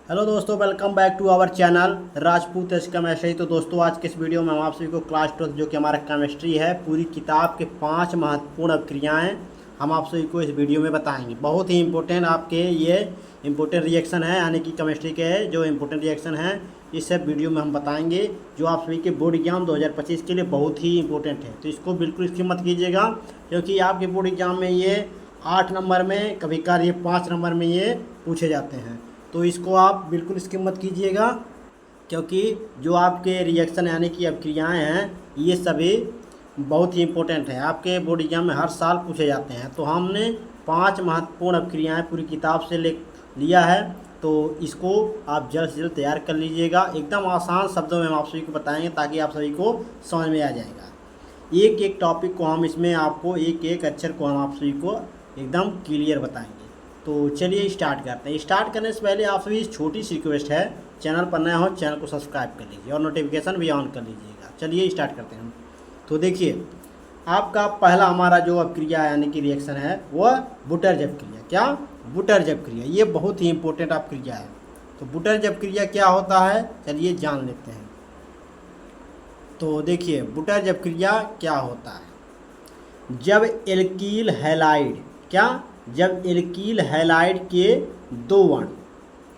Hello दोस्तों, welcome back to our channel Rajput S chemistry. तो दोस्तों, आज के इस वीडियो में हम आप सभी को क्लास 12 जो कि हमारा केमिस्ट्री है, पूरी किताब के 5 महत्वपूर्ण अभिक्रियाएं हम आप सभी को इस वीडियो में बताएंगे। बहुत ही इंपॉर्टेंट आपके ये इंपॉर्टेंट रिएक्शन है, यानी कि केमिस्ट्री के जो इंपॉर्टेंट रिएक्शन हैं इस सब वीडियो में हम बताएंगे, जो आप सभी के बोर्ड एग्जाम 2025 के लिए बहुत ही इंपॉर्टेंट है। तो इसको बिल्कुल स्किप मत कीजिएगा, क्योंकि आपके बोर्ड एग्जाम में ये 8 नंबर में, कभी कभार ये 5 नंबर में ये पूछे जाते हैं। तो इसको आप बिल्कुल स्किप मत कीजिएगा, क्योंकि जो आपके रिएक्शन यानी कि अभिक्रियाएँ हैं ये सभी बहुत ही इम्पोर्टेंट है, आपके बोर्ड एग्जाम में हर साल पूछे जाते हैं। तो हमने 5 महत्वपूर्ण अभिक्रियाएँ पूरी किताब से लिया है, तो इसको आप जल्द से जल्द तैयार कर लीजिएगा। एकदम आसान शब्दों में हम आप सभी को बताएंगे ताकि आप सभी को समझ में आ जाएगा। एक एक टॉपिक को हम इसमें आपको एक एक अक्षर को हम आप सभी को एकदम क्लियर बताएंगे। तो चलिए स्टार्ट करते हैं। स्टार्ट करने से पहले आप सभी छोटी सी रिक्वेस्ट है, चैनल पर नया हो चैनल को सब्सक्राइब कर लीजिए और नोटिफिकेशन भी ऑन कर लीजिएगा। चलिए स्टार्ट करते हैं। तो देखिए, आपका पहला हमारा जो अभिक्रिया यानी कि रिएक्शन है वह बुटर्ज अभिक्रिया। क्या? बुटर्ज अभिक्रिया। ये बहुत ही इंपॉर्टेंट अभिक्रिया है। तो बुटर्ज अभिक्रिया क्या होता है, चलिए जान लेते हैं। तो देखिए, बुटर्ज अभिक्रिया क्या होता है। जब एल्कील हैलाइड, क्या? जब एल्कील हैलाइड के 2 अणु,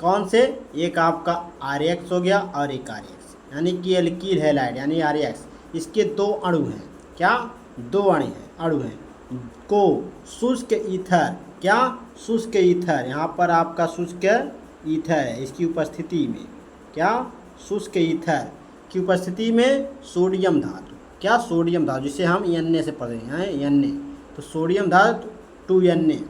कौन से? एक आपका RX हो गया और एक RX, यानी कि एल्कील हैलाइड यानी RX, इसके 2 अणु हैं। क्या? 2 अणु हैं को शुष्क ईथर, क्या? शुष्क ईथर, यहाँ पर आपका शुष्क ईथर है इसकी उपस्थिति में। क्या? शुष्क ईथर की उपस्थिति में सोडियम धातु, क्या? सोडियम धातु, जिसे हम Na से पढ़ रहे हैं, Na। तो सोडियम धातु 2Na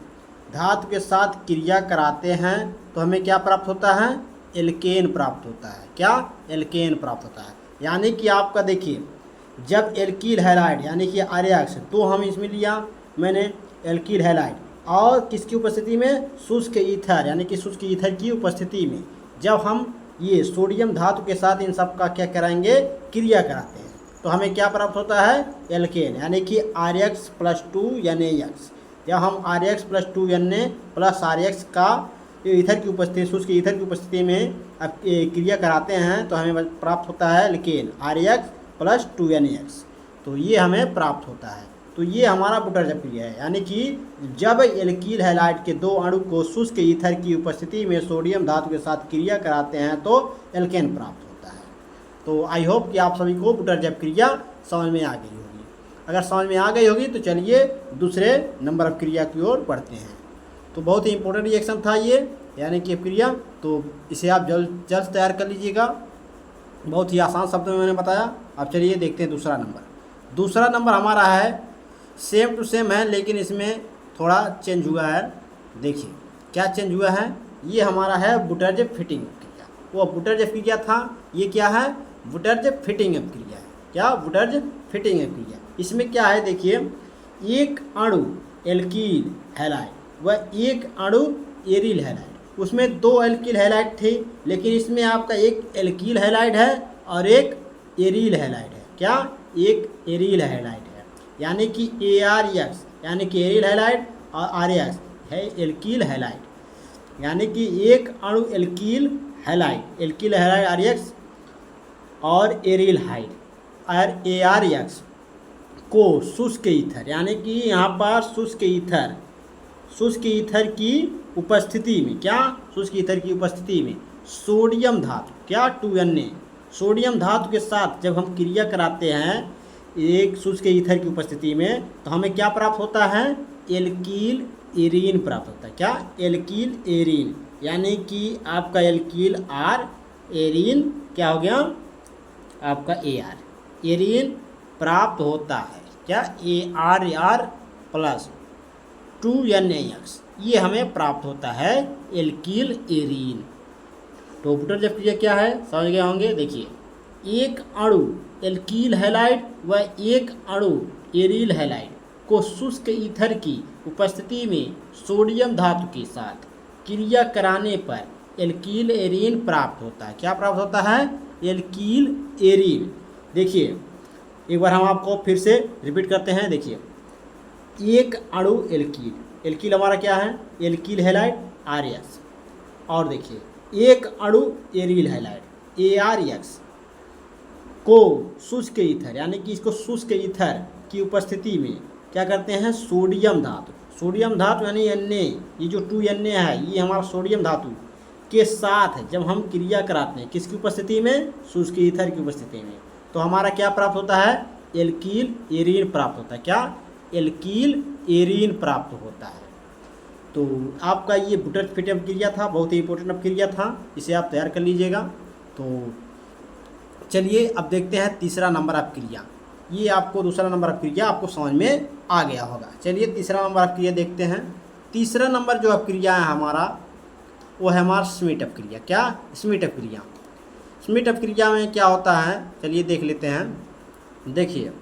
धातु के साथ क्रिया कराते हैं तो हमें क्या प्राप्त होता है? एल्केन प्राप्त होता है। क्या? एल्केन प्राप्त होता है। यानी कि आपका देखिए, जब एल्कील हैलाइड यानी कि RX, तो हम इसमें लिया मैंने एल्कील हैलाइड, और किसकी उपस्थिति में? शुष्क ईथर यानी कि शुष्क ईथर की उपस्थिति में जब हम ये सोडियम धातु के साथ इन सब का क्या कराएंगे? क्रिया कराते हैं, तो हमें क्या प्राप्त होता है? एल्केन, यानी कि RX + 2NaX। जब हम RX + 2Na + RX का ईथर की उपस्थिति, शुष्क ईथर की उपस्थिति में अब क्रिया कराते हैं तो हमें प्राप्त होता है एल्केन, RX + 2NaX। तो ये हमें प्राप्त होता है। तो ये हमारा बुटर्ज अभिक्रिया है, यानी कि जब एल्कील हैलाइड के 2 अणु को शुष्क ईथर की उपस्थिति में सोडियम धातु के साथ क्रिया कराते हैं तो एल्केन प्राप्त होता है। तो आई होप कि आप सभी को बुटर्ज अभिक्रिया समझ में आ गई होगी। अगर समझ में आ गई होगी तो चलिए दूसरे नंबर अभिक्रिया की ओर बढ़ते हैं। तो बहुत ही इंपॉर्टेंट रिएक्शन था ये, यानी कि अभिक्रिया, तो इसे आप जल्द तैयार कर लीजिएगा। बहुत ही आसान शब्दों में मैंने बताया। अब चलिए देखते हैं दूसरा नंबर। दूसरा नंबर हमारा है सेम टू सेम है, लेकिन इसमें थोड़ा चेंज हुआ है। देखिए क्या चेंज हुआ है। ये हमारा है बुटर्ज फिटिंग अभिक्रिया। वो बुटर्ज अभिक्रिया था, ये क्या है? बुटर्ज फिटिंग अभिक्रिया है। क्या? बुटर्ज फिटिंग अभिक्रिया। इसमें क्या है देखिए, एक अणु एल्कील हैलाइड व एक अणु एरिल हैलाइड, उसमें 2 एल्कील हैलाइड थे, लेकिन इसमें आपका एक एल्कील हैलाइड है और एक एरिल हैलाइड है। क्या? एक एरिल हैलाइड है, यानी कि ARX यानी कि एरिल हैलाइड और RX है एल्कील हैलाइड, यानी कि एक अणु एल्कील हैलाइड RX और एरिल हाइड और ARX को शुष्क ईथर, यानी कि यहाँ पर शुष्क ईथर की उपस्थिति में, क्या? शुष्क ईथर की उपस्थिति में सोडियम धातु, क्या? 2Na सोडियम धातु के साथ जब हम क्रिया कराते हैं एक शुष्क ईथर की उपस्थिति में तो हमें क्या प्राप्त होता है? एल्कील एरीन प्राप्त होता है। क्या? एल्कील एरीन, यानी कि आपका एल्कील R, एरीन क्या हो गया? आपका AR, एरीन प्राप्त होता है। क्या? AR + 2NaX, ये हमें प्राप्त होता है एल्कील एरीन। तो बुटर्ज अभिक्रिया क्या है समझ गए होंगे। देखिए, एक अणु एल्कील हैलाइड व एक अणु एरिल हैलाइड को शुष्क ईथर की उपस्थिति में सोडियम धातु के साथ क्रिया कराने पर एल्कील एरीन प्राप्त होता है। क्या प्राप्त होता है? एल्कील एरीन। देखिए एक बार हम आपको फिर से रिपीट करते हैं। देखिए, एक अणु एल्कील हमारा क्या है? एल्कील हैलाइड RS, और देखिए एक अणु एरिल हैलाइड ArX को शुष्क ईथर, यानी कि इसको शुष्क ईथर की उपस्थिति में क्या करते हैं, सोडियम धातु यानी Na, ये जो 2Na है ये हमारा सोडियम धातु के साथ जब हम क्रिया कराते हैं, किसकी उपस्थिति में, शुष्क ईथर की उपस्थिति में, तो हमारा क्या प्राप्त होता है, एल्कील एरीन प्राप्त होता है। क्या, एल्कील एरीन प्राप्त होता है। तो आपका ये बुटरफिट अपक्रिया था, बहुत ही इंपॉर्टेंट अपक्रिया था, इसे आप तैयार कर लीजिएगा। तो चलिए अब देखते हैं तीसरा नंबर अपक्रिया। ये आपको दूसरा नंबर अपक्रिया आपको समझ में आ गया होगा। चलिए तीसरा नंबर अपक्रिया देखते हैं। तीसरा नंबर जो अपक्रिया है हमारा वो है हमारा श्मिट अपक्रिया। क्या, श्मिट अपक्रिया। श्मिट अपक्रिया में क्या होता है, चलिए देख लेते हैं। देखिए,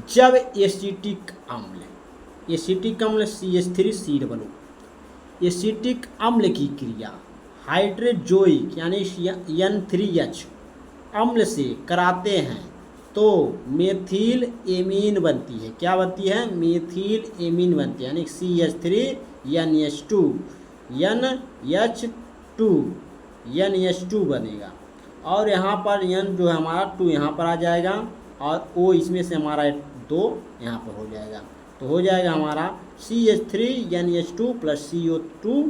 जब एसिटिक अम्ल CH3COO एसिटिक अम्ल की क्रिया हाइड्रोजोइक यानी N3H अम्ल से कराते हैं तो मेथिल एमीन बनती है। क्या बनती है, मेथिल एमीन बनती है, यानी CH3NH2 बनेगा। और यहाँ पर N जो है हमारा 2 यहाँ पर आ जाएगा और O इसमें से हमारा 2 यहाँ पर हो जाएगा। तो हो जाएगा हमारा CH3NH2 plus CO2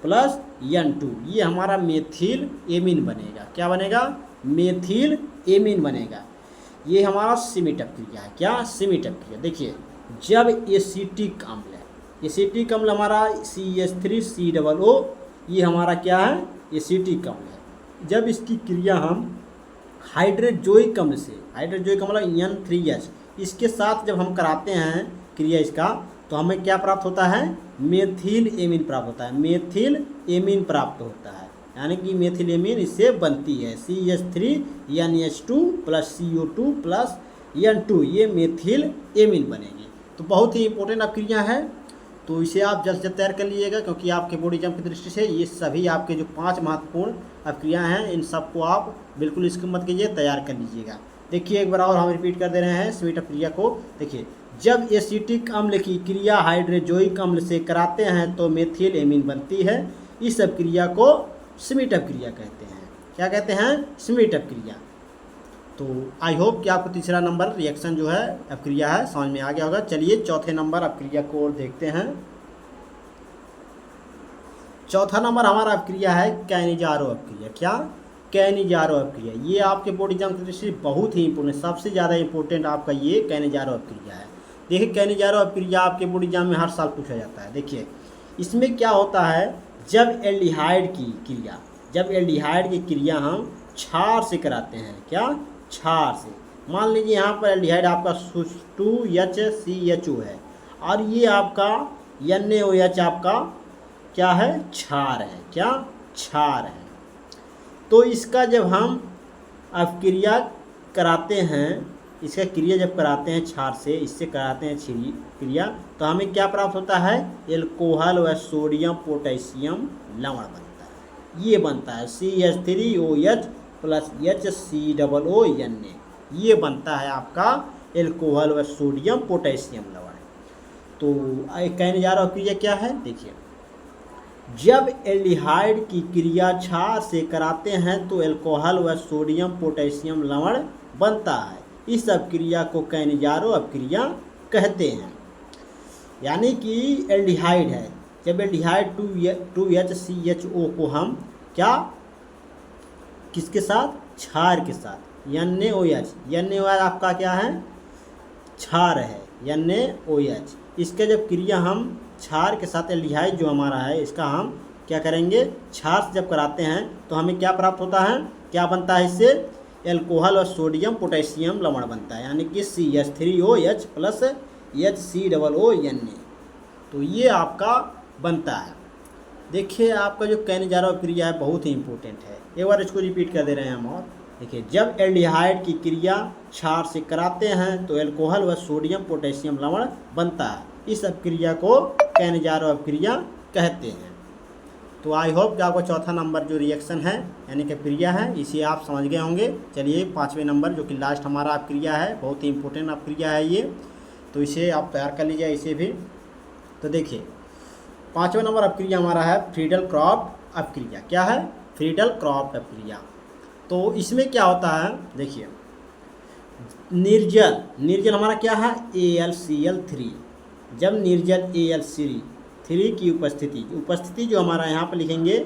plus N2, ये हमारा मेथिल एमीन बनेगा। क्या बनेगा, मेथिल एमीन बनेगा। ये हमारा श्मिट अपक्रिया है। क्या, श्मिट अपक्रिया। देखिए, जब एसिटिक अम्ल है, एसिटिक अम्ल हमारा CH3COO, ये हमारा क्या है, एसिटिक अम्ल है। जब इसकी क्रिया हम हाइड्रोजोइक अम्ल से, हाइड्रोजोइक अम्ल N3H इसके साथ जब हम कराते हैं क्रिया इसका, तो हमें क्या प्राप्त होता है, मेथिल एमीन प्राप्त होता है। मेथिल एमीन प्राप्त होता है, यानी कि मेथिल एमीन इससे बनती है। CH3NH2 plus CO2 plus N2, ये मेथिल एमीन बनेगी। तो बहुत ही इंपॉर्टेंट अपक्रिया है, तो इसे आप जल्द से जल्द तैयार कर लीजिएगा, क्योंकि आपके बोर्ड एग्जाम की दृष्टि से ये सभी आपके जो 5 महत्वपूर्ण अपक्रियाएँ हैं, इन सबको आप बिल्कुल इसको मत कीजिए, तैयार कर लीजिएगा। देखिए एक बार और हम रिपीट कर दे रहे हैं श्मिट अपक्रिया को। देखिए, जब एसिटिक अम्ल की क्रिया हाइड्रोजोइक अम्ल से कराते हैं तो मेथिल एमीन बनती है। इस अपक्रिया को श्मिट अपक्रिया कहते हैं। क्या कहते हैं, श्मिट अपक्रिया। तो आई होप कि आपको तीसरा नंबर रिएक्शन जो है अपक्रिया है समझ में आ गया होगा। चलिए चौथे नंबर अपक्रिया को और देखते हैं। चौथा नंबर हमारा अपक्रिया है कैनिजारो अपक्रिया। क्या, कैनिजारो अपक्रिया। ये आपके बोर्ड एग्जाम की दृष्टि से बहुत ही इंपॉर्टेंट, सबसे ज़्यादा इंपॉर्टेंट आपका ये कैनिजारो अपक्रिया है। देखिए, कैनिजारो अपक्रिया आपके बोर्ड एग्जाम में हर साल पूछा जाता है। देखिए, इसमें क्या होता है, जब एल्डिहाइड की क्रिया हम क्षार से कराते हैं। क्या, क्षार से। मान लीजिए यहाँ पर एल्डिहाइड आपका 2HCHO है और ये आपका NaOH आपका क्या है, क्षार है। क्या, क्षार है। तो इसका जब हम अपक्रिया कराते हैं, इसका क्रिया जब कराते हैं क्षार से, इससे कराते हैं क्रिया, तो हमें क्या प्राप्त होता है, एल्कोहल व सोडियम पोटेशियम लवण बनता है। ये बनता है CH3OH प्लस HCOO Na, ये बनता है आपका एल्कोहल व सोडियम पोटेशियम लवण। तो कैनिजारो अपक्रिया क्या है, देखिए, जब एल्डिहाइड की क्रिया क्षार से कराते हैं तो एल्कोहल व सोडियम पोटेशियम लवण बनता है। इस अपक्रिया को कैनिजारो अपक्रिया कहते हैं। यानी कि एल्डिहाइड है, जब एल्डिहाइड 2HCHO को हम क्या, किसके साथ, क्षार के साथ, NaOH आपका क्या है, क्षार है, NaOH। इसके जब क्रिया हम क्षार के साथ, एल्डिहाइड जो हमारा है इसका हम क्या करेंगे, क्षार से जब कराते हैं तो हमें क्या प्राप्त होता है, क्या बनता है, इससे एल्कोहल और सोडियम पोटेशियम लवण बनता है, यानी कि CH3OH प्लस HCOO Na। तो ये आपका बनता है। देखिए, आपका जो कैनिजारो अपक्रिया है बहुत ही इंपॉर्टेंट है। एक बार इसको रिपीट कर दे रहे हैं हम। और देखिए, जब एल्डिहाइड की क्रिया क्षार से कराते हैं तो एल्कोहल व सोडियम पोटेशियम लवण बनता है। इस अपक्रिया को कैनिजारो अपक्रिया कहते हैं। तो आई होप कि आपको चौथा नंबर जो रिएक्शन है यानी कि अपक्रिया है, इसे आप समझ गए होंगे। चलिए 5वें नंबर जो कि लास्ट हमारा अपक्रिया है, बहुत ही इंपॉर्टेंट अपक्रिया है ये, तो इसे आप तैयार कर लीजिए इसे भी। तो देखिए, 5वां नंबर अपक्रिया हमारा है फ्रीडल क्रॉफ्ट अपक्रिया। क्या है? फ्रीडल क्रॉफ्ट अपक्रिया। तो इसमें क्या होता है, देखिए निर्जल हमारा क्या है, AlCl3। जब निर्जल AlCl3 की उपस्थिति जो हमारा यहाँ पर लिखेंगे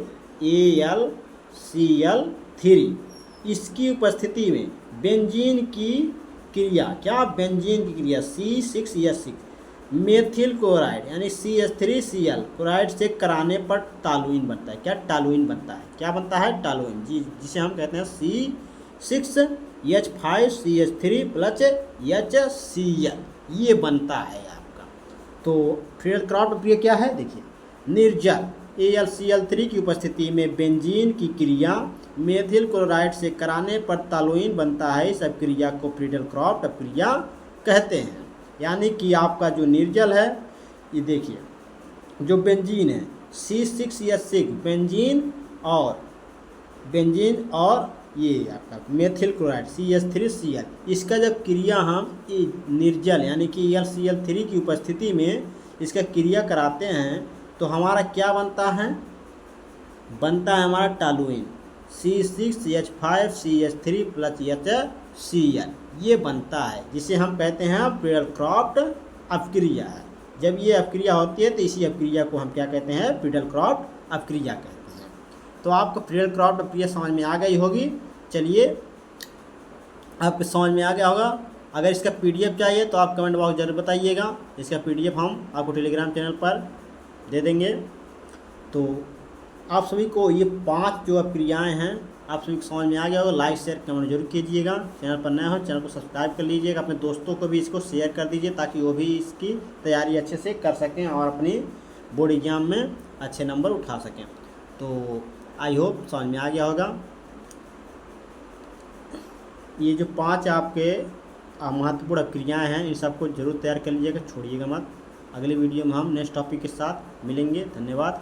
AlCl3, इसकी उपस्थिति में बेंजीन की क्रिया, क्या बेंजीन की क्रिया C6H6 मेथिल क्लोराइड यानी CH3Cl क्लोराइड से कराने पर टॉलुइन बनता है। क्या टॉलुइन बनता है? क्या बनता है? टॉलुइन, जी, जिसे हम कहते हैं C6H5CH3 प्लस HCl, ये बनता है आपका। तो फ्रीडल क्रॉफ्ट अपक्रिया क्या है? देखिए निर्जल AlCl3 की उपस्थिति में बेंजीन की क्रिया मेथिल क्लोराइड से कराने पर टॉलुइन बनता है। इस अपक्रिया को फ्रीडल क्रॉफ्ट अपक्रिया कहते हैं। यानी कि आपका जो निर्जल है, ये देखिए जो बेंजीन है C6H6 बेंजीन और ये आपका मेथिल क्लोराइड CH3Cl, इसका जब क्रिया हम निर्जल यानी कि AlCl3 की उपस्थिति में इसका क्रिया कराते हैं तो हमारा क्या बनता है? बनता है हमारा टॉलुइन C6H5CH3 प्लस HCl, ये बनता है, जिसे हम कहते हैं फ्रीडल क्रॉफ्ट अपक्रिया है। जब ये अपक्रिया होती है तो इसी अपक्रिया को हम क्या कहते हैं? फ्रीडल क्रॉफ्ट अपक्रिया कहते हैं। तो आपको फ्रीडल क्रॉफ्ट अपक्रिया समझ में आ गई होगी। चलिए, आपको समझ में आ गया होगा। अगर इसका PDF चाहिए तो आप कमेंट बॉक्स जरूर बताइएगा। इसका PDF हम आपको टेलीग्राम चैनल पर दे देंगे। तो आप सभी को ये 5 जो अपक्रियाएँ हैं आप सभी को समझ में आ गया होगा। लाइक शेयर कमेंट जरूर कीजिएगा। चैनल पर नया हो चैनल को सब्सक्राइब कर लीजिएगा। अपने दोस्तों को भी इसको शेयर कर दीजिए ताकि वो भी इसकी तैयारी अच्छे से कर सकें और अपनी बोर्ड एग्जाम में अच्छे नंबर उठा सकें। तो आई होप समझ में आ गया होगा। ये जो 5 आपके महत्वपूर्ण अपक्रियाएँ हैं इन सबको जरूर तैयार कर लीजिएगा, छोड़िएगा मत। अगले वीडियो में हम नेक्स्ट टॉपिक के साथ मिलेंगे। धन्यवाद।